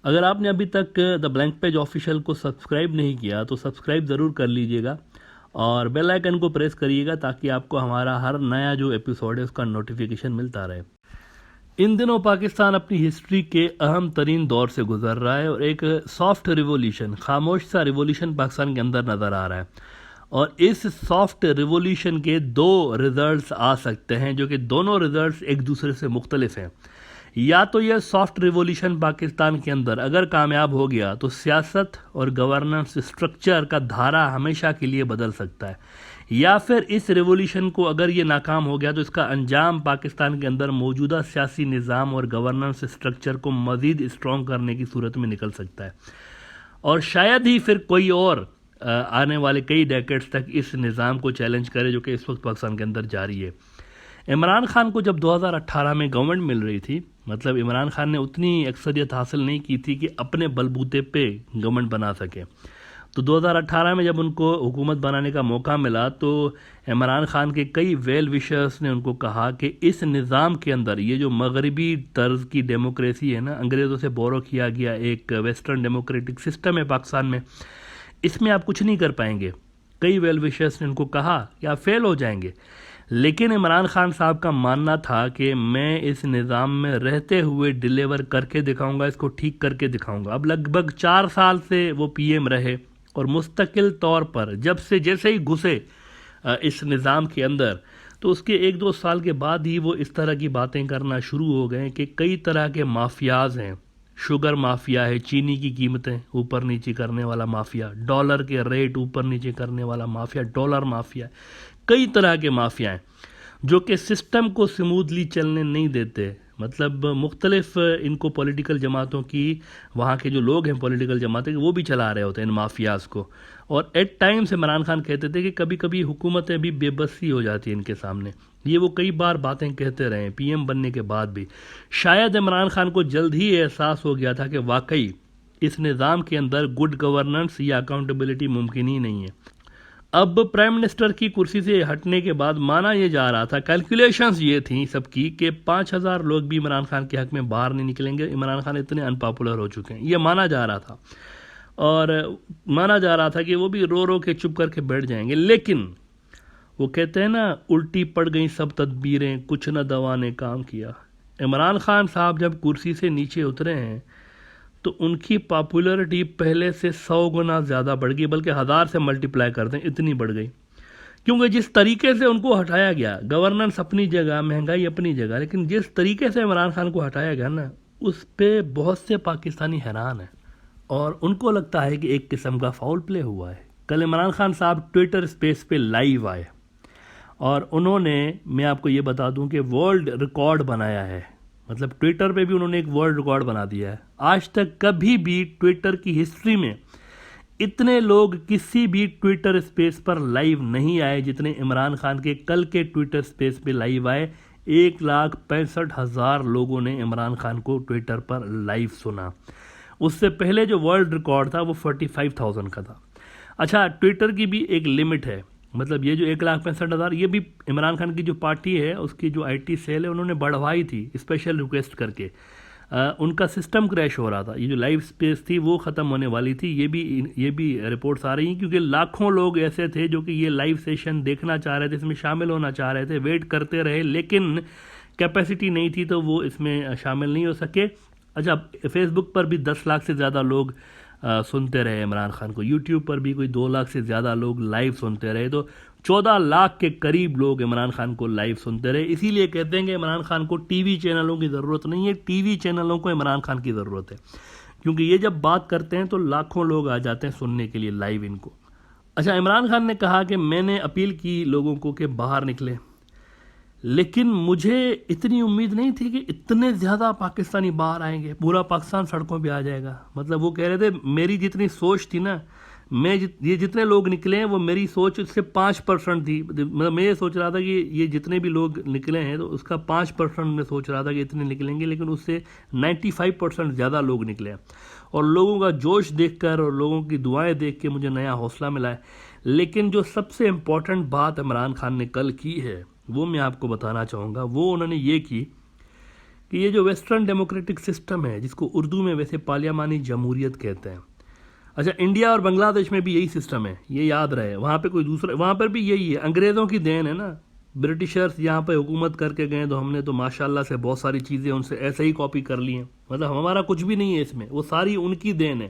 اگر آپ نے ابھی تک دا بلینک پیج آفیشیل کو سبسکرائب نہیں کیا تو سبسکرائب ضرور کر لیجئے گا اور بیل آئیکن کو پریس کریے گا تاکہ آپ کو ہمارا ہر نیا جو ایپیسوڈ ہے اس کا نوٹیفیکیشن ملتا رہے۔ ان دنوں پاکستان اپنی ہسٹری کے اہم ترین دور سے گزر رہا ہے اور ایک سافٹ ریولیوشن، خاموش سا ریولیوشن پاکستان کے اندر نظر آ رہا ہے، اور اس سافٹ ریولیوشن کے دو ریزلٹس آ سکتے ہیں جو کہ دونوں ریزلٹس ایک دوسرے سے مختلف ہیں۔ یا تو یہ سافٹ ریولیوشن پاکستان کے اندر اگر کامیاب ہو گیا تو سیاست اور گورننس اسٹرکچر کا دھارا ہمیشہ کے لیے بدل سکتا ہے، یا پھر اس ریولیوشن کو اگر یہ ناکام ہو گیا تو اس کا انجام پاکستان کے اندر موجودہ سیاسی نظام اور گورننس اسٹرکچر کو مزید اسٹرانگ کرنے کی صورت میں نکل سکتا ہے، اور شاید ہی پھر کوئی اور آنے والے کئی ڈیکیڈز تک اس نظام کو چیلنج کرے جو کہ اس وقت پاکستان کے اندر جاری ہے۔ عمران خان کو جب 2018 میں گورنمنٹ مل رہی تھی، مطلب عمران خان نے اتنی اکثریت حاصل نہیں کی تھی کہ اپنے بلبوتے پہ گورنمنٹ بنا سکے، تو 2018 میں جب ان کو حکومت بنانے کا موقع ملا تو عمران خان کے کئی ویل وشرز نے ان کو کہا کہ اس نظام کے اندر یہ جو مغربی طرز کی ڈیموکریسی ہے نا، انگریزوں سے بورو کیا گیا ایک ویسٹرن ڈیموکریٹک سسٹم ہے پاکستان میں، اس میں آپ کچھ نہیں کر پائیں گے۔ کئی ویل وشرز نے ان کو کہا کہ آپ فیل ہو جائیں گے، لیکن عمران خان صاحب کا ماننا تھا کہ میں اس نظام میں رہتے ہوئے ڈیلیور کر کے دکھاؤں گا، اس کو ٹھیک کر کے دکھاؤں گا۔ اب لگ بھگ 4 سال سے وہ پی ایم رہے اور مستقل طور پر جیسے ہی گھسے اس نظام کے اندر تو اس کے 1-2 سال کے بعد ہی وہ اس طرح کی باتیں کرنا شروع ہو گئے کہ کئی طرح کے مافیاز ہیں، شوگر مافیا ہے، چینی کی قیمتیں اوپر نیچے کرنے والا مافیا، ڈالر کے ریٹ اوپر نیچے کرنے والا مافیا، ڈالر مافیا، کئی طرح کے مافیا ہیں جو کہ سسٹم کو سموتھلی چلنے نہیں دیتے۔ مطلب مختلف ان کو پولیٹیکل جماعتوں کی، وہاں کے جو لوگ ہیں پولیٹیکل جماعتیں وہ بھی چلا رہے ہوتے ہیں ان مافیاز کو، اور ایٹ ٹائمز عمران خان کہتے تھے کہ کبھی کبھی حکومتیں بھی بے بسی ہو جاتی ہیں ان کے سامنے۔ یہ وہ کئی بار باتیں کہتے رہے ہیں پی ایم بننے کے بعد بھی۔ شاید عمران خان کو جلد ہی احساس ہو گیا تھا کہ واقعی اس نظام کے اندر گڈ گورننس یا اکاؤنٹیبلٹی ممکن ہی نہیں ہے۔ اب پرائم منسٹر کی کرسی سے ہٹنے کے بعد مانا یہ جا رہا تھا، کیلکولیشنز یہ تھیں سب کی کہ 5000 لوگ بھی عمران خان کے حق میں باہر نہیں نکلیں گے، عمران خان اتنے ان پاپولر ہو چکے ہیں، یہ مانا جا رہا تھا، اور مانا جا رہا تھا کہ وہ بھی رو رو کے چپ کر کے بیٹھ جائیں گے۔ لیکن وہ کہتے ہیں نا، الٹی پڑ گئیں سب تدبیریں، کچھ نہ دوا نے کام کیا۔ عمران خان صاحب جب کرسی سے نیچے اترے ہیں تو ان کی پاپولرٹی پہلے سے 100 گنا زیادہ بڑھ گئی، بلکہ 1000 سے ملٹیپلائی کر دیں اتنی بڑھ گئی، کیونکہ جس طریقے سے ان کو ہٹایا گیا، گورننس اپنی جگہ، مہنگائی اپنی جگہ، لیکن جس طریقے سے عمران خان کو ہٹایا گیا نا، اس پہ بہت سے پاکستانی حیران ہیں اور ان کو لگتا ہے کہ ایک قسم کا فاؤل پلے ہوا ہے۔ کل عمران خان صاحب ٹویٹر سپیس پہ لائیو آئے اور انہوں نے، میں آپ کو یہ بتا دوں کہ ورلڈ ریکارڈ بنایا ہے، مطلب ٹویٹر پہ بھی انہوں نے ایک ورلڈ ریکارڈ بنا دیا ہے۔ آج تک کبھی بھی ٹویٹر کی ہسٹری میں اتنے لوگ کسی بھی ٹویٹر سپیس پر لائیو نہیں آئے جتنے عمران خان کے کل کے ٹویٹر سپیس پہ لائیو آئے۔ 1,65,000 لوگوں نے عمران خان کو ٹویٹر پر لائیو سنا۔ اس سے پہلے جو ورلڈ ریکارڈ تھا وہ 45,000 کا تھا۔ اچھا، ٹویٹر کی بھی ایک لمٹ ہے، مطلب یہ جو 1,65,000 یہ بھی عمران خان کی جو پارٹی ہے، اس کی جو آئی ٹی سیل ہے، انہوں نے بڑھوائی تھی اسپیشل ریکویسٹ کر کے۔ ان کا سسٹم کریش ہو رہا تھا، یہ جو لائیو سپیس تھی وہ ختم ہونے والی تھی، یہ بھی رپورٹس آ رہی ہیں، کیونکہ لاکھوں لوگ ایسے تھے جو کہ یہ لائیو سیشن دیکھنا چاہ رہے تھے، اس میں شامل ہونا چاہ رہے تھے، ویٹ کرتے رہے، لیکن کیپیسٹی نہیں تھی تو وہ اس میں شامل نہیں ہو سکے۔ اچھا، فیس بک پر بھی 10 لاکھ سے زیادہ لوگ سنتے رہے عمران خان کو، یوٹیوب پر بھی کوئی 2 لاکھ سے زیادہ لوگ لائیو سنتے رہے، تو 14 لاکھ کے قریب لوگ عمران خان کو لائیو سنتے رہے۔ اسی لیے کہتے ہیں کہ عمران خان کو ٹی وی چینلوں کی ضرورت نہیں ہے، ٹی وی چینلوں کو عمران خان کی ضرورت ہے، کیونکہ یہ جب بات کرتے ہیں تو لاکھوں لوگ آ جاتے ہیں سننے کے لیے لائیو ان کو۔ اچھا، عمران خان نے کہا کہ میں نے اپیل کی لوگوں کو کہ باہر نکلیں، لیکن مجھے اتنی امید نہیں تھی کہ اتنے زیادہ پاکستانی باہر آئیں گے، پورا پاکستان سڑکوں پہ آ جائے گا۔ مطلب وہ کہہ رہے تھے میری جتنی سوچ تھی نا، یہ جتنے لوگ نکلے ہیں وہ میری سوچ اس سے 5% تھی، مطلب میں یہ سوچ رہا تھا کہ یہ جتنے بھی لوگ نکلے ہیں تو اس کا 5% میں سوچ رہا تھا کہ اتنے نکلیں گے، لیکن اس سے 95% زیادہ لوگ نکلے ہیں، اور لوگوں کا جوش دیکھ کر اور لوگوں کی دعائیں دیکھ کے مجھے نیا حوصلہ ملا ہے۔ لیکن جو سب سے امپورٹنٹ بات عمران خان نے کل کی ہے وہ میں آپ کو بتانا چاہوں گا، وہ انہوں نے یہ کی کہ یہ جو ویسٹرن ڈیموکریٹک سسٹم ہے، جس کو اردو میں ویسے پارلیمانی جمہوریت کہتے ہیں، اچھا انڈیا اور بنگلہ دیش میں بھی یہی سسٹم ہے، یہ یاد رہے، وہاں پہ کوئی دوسرا، وہاں پر بھی یہی ہے، انگریزوں کی دین ہے نا، برٹشرز یہاں پہ حکومت کر کے گئے تو ہم نے تو ماشاءاللہ سے بہت ساری چیزیں ان سے ایسے ہی کاپی کر لی ہیں، مطلب ہمارا کچھ بھی نہیں ہے اس میں، وہ ساری ان کی دین ہے۔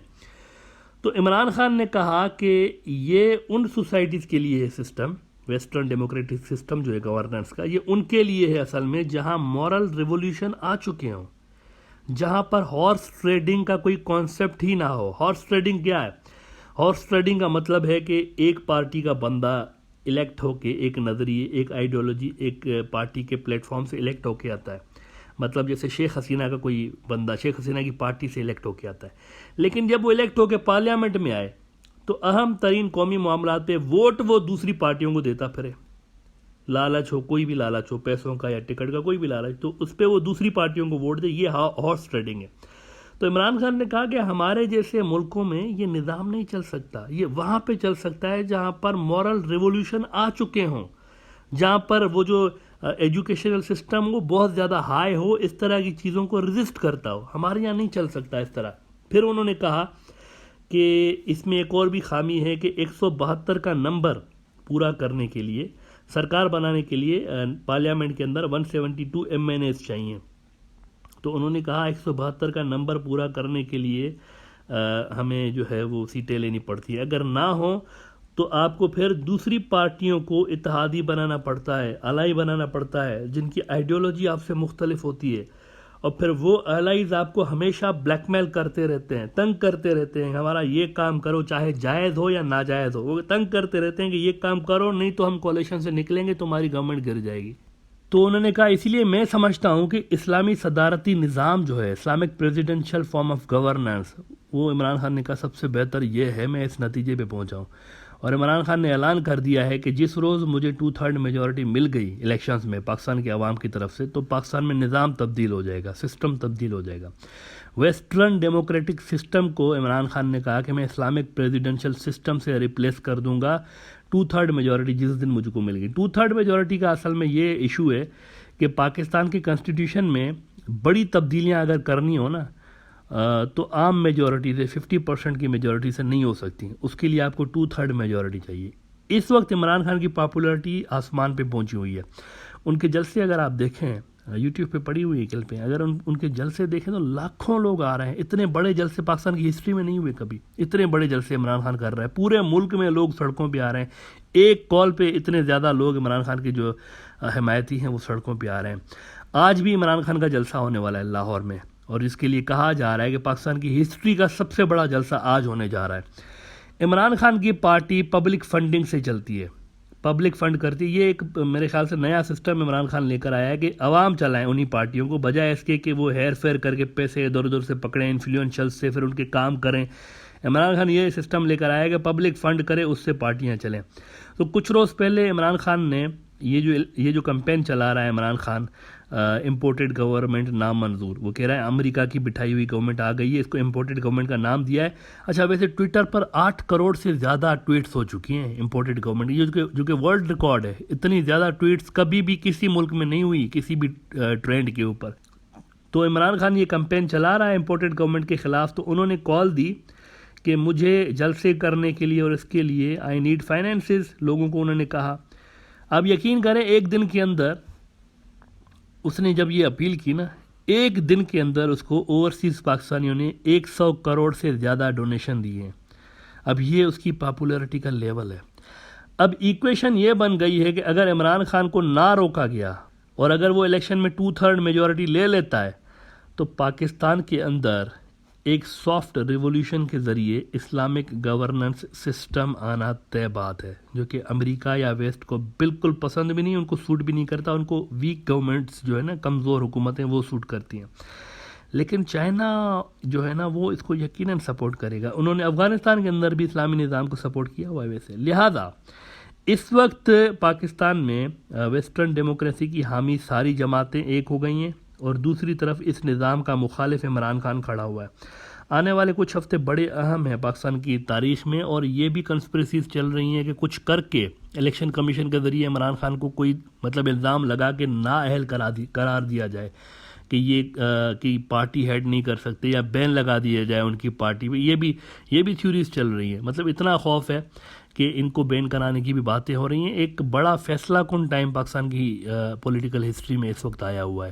تو عمران خان نے کہا کہ یہ ان سوسائٹیز کے لیے ہے سسٹم، ویسٹرن ڈیموکریٹک سسٹم جو ہے گورننس کا، یہ ان کے لیے ہے اصل میں جہاں مورل ریولیوشن آ چکے ہوں، جہاں پر ہارس ٹریڈنگ کا کوئی کانسیپٹ ہی نہ ہو۔ ہارس ٹریڈنگ کیا ہے؟ ہارس ٹریڈنگ کا مطلب ہے کہ ایک پارٹی کا بندہ الیکٹ ہو کے، ایک نظریے، ایک آئیڈیالوجی، ایک پارٹی کے پلیٹ فارم سے الیکٹ ہو کے آتا ہے، مطلب جیسے شیخ حسینہ کا کوئی بندہ شیخ حسینہ کی پارٹی سے الیکٹ ہو کے آتا ہے، لیکن جب وہ الیکٹ ہو کے پارلیمنٹ میں آئے تو اہم ترین قومی معاملات پہ ووٹ وہ دوسری پارٹیوں کو دیتا پھرے، لالچ ہو، کوئی بھی لالچ ہو، پیسوں کا یا ٹکٹ کا کوئی بھی لالچ، تو اس پہ وہ دوسری پارٹیوں کو ووٹ دے، یہ ہارس ٹریڈنگ ہے۔ تو عمران خان نے کہا کہ ہمارے جیسے ملکوں میں یہ نظام نہیں چل سکتا، یہ وہاں پہ چل سکتا ہے جہاں پر مورل ریولیوشن آ چکے ہوں، جہاں پر وہ جو ایجوکیشنل سسٹم وہ بہت زیادہ ہائی ہو، اس طرح کی چیزوں کو ریزسٹ کرتا ہو، ہمارے یہاں نہیں چل سکتا اس طرح۔ پھر انہوں نے کہا کہ اس میں ایک اور بھی خامی ہے کہ 172 کا نمبر پورا کرنے کے لیے، سرکار بنانے کے لیے پارلیمنٹ کے اندر 172 MNAs چاہیے۔ تو انہوں نے کہا 172 کا نمبر پورا کرنے کے لیے ہمیں جو ہے وہ سیٹیں لینی پڑتی ہیں، اگر نہ ہو تو آپ کو پھر دوسری پارٹیوں کو اتحادی بنانا پڑتا ہے، الائی بنانا پڑتا ہے، جن کی آئیڈیالوجی آپ سے مختلف ہوتی ہے، اور پھر وہ الائیز آپ کو ہمیشہ بلیک میل کرتے رہتے ہیں، تنگ کرتے رہتے ہیں، ہمارا یہ کام کرو چاہے جائز ہو یا ناجائز ہو، وہ تنگ کرتے رہتے ہیں کہ یہ کام کرو نہیں تو ہم کولیشن سے نکلیں گے، تمہاری گورنمنٹ گر جائے گی۔ تو انہوں نے کہا اسی لیے میں سمجھتا ہوں کہ اسلامی صدارتی نظام جو ہے، Islamic presidential form of governance, وہ عمران خان نے کہا سب سے بہتر یہ ہے، میں اس نتیجے پہ پہنچا ہوں۔ اور عمران خان نے اعلان کر دیا ہے کہ جس روز مجھے 2/3 میجورٹی مل گئی الیکشنز میں پاکستان کے عوام کی طرف سے، تو پاکستان میں نظام تبدیل ہو جائے گا، سسٹم تبدیل ہو جائے گا۔ ویسٹرن ڈیموکریٹک سسٹم کو عمران خان نے کہا کہ میں اسلامک پریزیڈنشل سسٹم سے ریپلیس کر دوں گا 2/3 میجورٹی جس دن مجھ کو مل گئی۔ 2/3 میجورٹی کا اصل میں یہ ایشو ہے کہ پاکستان کی کنسٹیٹیوشن میں بڑی تبدیلیاں اگر کرنی ہو نا تو عام میجورٹی سے 50% کی میجورٹی سے نہیں ہو سکتی، اس کے لیے آپ کو 2/3 میجورٹی چاہیے۔ اس وقت عمران خان کی پاپولرٹی آسمان پہ پہنچی ہوئی ہے، ان کے جلسے اگر آپ دیکھیں یوٹیوب پہ پڑی ہوئی ہے کل پہ، اگر ان کے جلسے دیکھیں تو لاکھوں لوگ آ رہے ہیں، اتنے بڑے جلسے پاکستان کی ہسٹری میں نہیں ہوئے کبھی، اتنے بڑے جلسے عمران خان کر رہا ہے، پورے ملک میں لوگ سڑکوں پہ آ رہے ہیں، ایک کال پہ اتنے زیادہ لوگ عمران خان کے جو حمایتی ہیں وہ سڑکوں پہ آ رہے ہیں۔ آج بھی عمران خان کا جلسہ ہونے والا ہے لاہور میں، اور اس کے لیے کہا جا رہا ہے کہ پاکستان کی ہسٹری کا سب سے بڑا جلسہ آج ہونے جا رہا ہے۔ عمران خان کی پارٹی پبلک فنڈنگ سے چلتی ہے، پبلک فنڈ کرتی ہے، یہ ایک میرے خیال سے نیا سسٹم عمران خان لے کر آیا ہے کہ عوام چلائیں انہی پارٹیوں کو، بجائے اس کے کہ وہ ہیر فیر کر کے پیسے ادھر ادھر سے پکڑیں انفلوئنشل سے، پھر ان کے کام کریں۔ عمران خان یہ سسٹم لے کر آیا ہے کہ پبلک فنڈ کرے، اس سے پارٹیاں چلیں۔ تو کچھ روز پہلے عمران خان نے یہ جو کمپین چلا رہا ہے عمران خان، امپورٹڈ گورنمنٹ نامنظور، وہ کہہ رہا ہے امریکہ کی بٹھائی ہوئی گورنمنٹ آ گئی ہے، اس کو امپورٹڈ گورنمنٹ کا نام دیا ہے۔ اچھا ویسے ٹویٹر پر 8 کروڑ سے زیادہ ٹویٹس ہو چکی ہیں امپورٹڈ گورنمنٹ، یہ جو کہ ورلڈ ریکارڈ ہے، اتنی زیادہ ٹویٹس کبھی بھی کسی ملک میں نہیں ہوئی کسی بھی ٹرینڈ کے اوپر۔ تو عمران خان یہ کمپین چلا رہا ہے امپورٹڈ گورنمنٹ کے خلاف، تو انہوں نے کال دی کہ مجھے جلسے کرنے کے لیے اور اس کے لیے آئی نیڈ فائنینسز، لوگوں کو انہوں نے کہا۔ اب یقین کریں ایک دن کے اندر اس نے جب یہ اپیل کی نا، ایک دن کے اندر اس کو اوورسیز پاکستانیوں نے 100 کروڑ سے زیادہ ڈونیشن دیے ہیں۔ اب یہ اس کی پاپولرٹی کا لیول ہے۔ اب ایکویشن یہ بن گئی ہے کہ اگر عمران خان کو نہ روکا گیا اور اگر وہ الیکشن میں 2/3 میجورٹی لے لیتا ہے تو پاکستان کے اندر ایک سافٹ ریولیوشن کے ذریعے اسلامک گورننس سسٹم آنا طے بات ہے، جو کہ امریکہ یا ویسٹ کو بالکل پسند بھی نہیں، ان کو سوٹ بھی نہیں کرتا، ان کو ویک گورنمنٹس جو ہے نا، کمزور حکومتیں وہ سوٹ کرتی ہیں۔ لیکن چائنا جو ہے نا وہ اس کو یقیناً سپورٹ کرے گا، انہوں نے افغانستان کے اندر بھی اسلامی نظام کو سپورٹ کیا ہوا ہے ویسے۔ لہٰذا اس وقت پاکستان میں ویسٹرن ڈیموکریسی کی حامی ساری جماعتیں ایک ہو گئی ہیں، اور دوسری طرف اس نظام کا مخالف عمران خان کھڑا ہوا ہے۔ آنے والے کچھ ہفتے بڑے اہم ہیں پاکستان کی تاریخ میں، اور یہ بھی کنسپریسیز چل رہی ہیں کہ کچھ کر کے الیکشن کمیشن کے ذریعے عمران خان کو کوئی الزام لگا کے نااہل قرار دیا جائے، کہ یہ کہ پارٹی ہیڈ نہیں کر سکتے یا بین لگا دیا جائے ان کی پارٹی پہ. یہ بھی تھیوریز چل رہی ہیں. مطلب اتنا خوف ہے کہ ان کو بین کرانے کی بھی باتیں ہو رہی ہیں. ایک بڑا فیصلہ کن ٹائم پاکستان کی پولیٹیکل ہسٹری میں اس وقت آیا ہوا ہے.